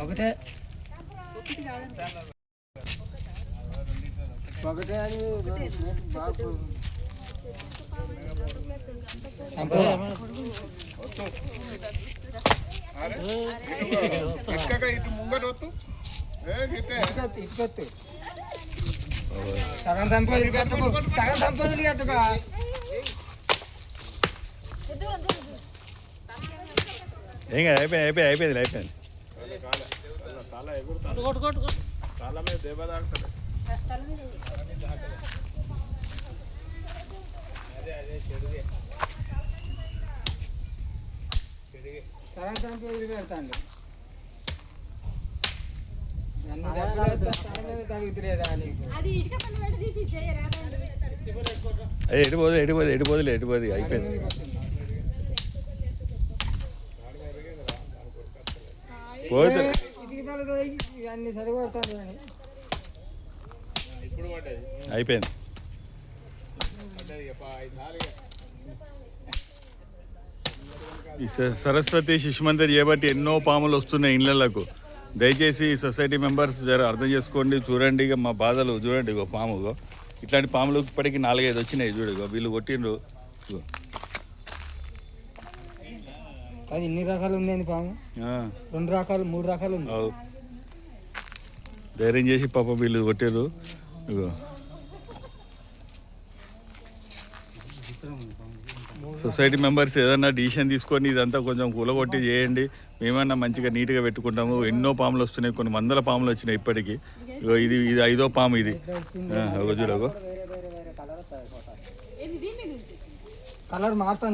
ఒకటే ఒకటే అని బాబు ఇటు ముంగట వస్తు ఇటుకొత్తు సగం సంపాదలు కట్టుకో సగం సంపాదలు కట్టుకో ఏం కాదు అయిపోయింది తాళ మీద దెబ్బ తాగుతాడు. సగం సంపాదలు పెడతాండి తరుగుతులేదా నీకు ఎడిపోదు అయిపోయింది. పోదు అన్ని సరిపడతాను అయిపోయింది. ఈ సరస్వతి శిశు మందిర్ చేయబట్టి ఎన్నో పాములు వస్తున్నాయి ఇళ్ళకు. దయచేసి సొసైటీ మెంబర్స్ జర అర్థం చేసుకోండి. చూడండి ఇక మా బాధలు చూడండి. ఇగో పాముగో ఇట్లాంటి పాములు ఇప్పటికీ 4-5 వచ్చినాయి. చూడు వీళ్ళు కొట్టిండ్రు. అది ఇన్ని రకాలు ఉంది పాము. 2 రకాలు 3 రకాలు ఉంది. ధైర్యం చేసి పాప వీళ్ళు కొట్టారు. ఇగో సొసైటీ మెంబర్స్ ఏదన్నా డిసిషన్ తీసుకొని ఇదంతా కొంచెం కూలగొట్టి చేయండి. మేమన్నా మంచిగా నీట్గా పెట్టుకుంటాము. ఎన్నో పాములు వస్తున్నాయి, కొన్ని వందల పాములు వచ్చినాయి ఇప్పటికీ. ఇది 5వ పాము ఇది. చూడగో కలర్ మారుతుంది.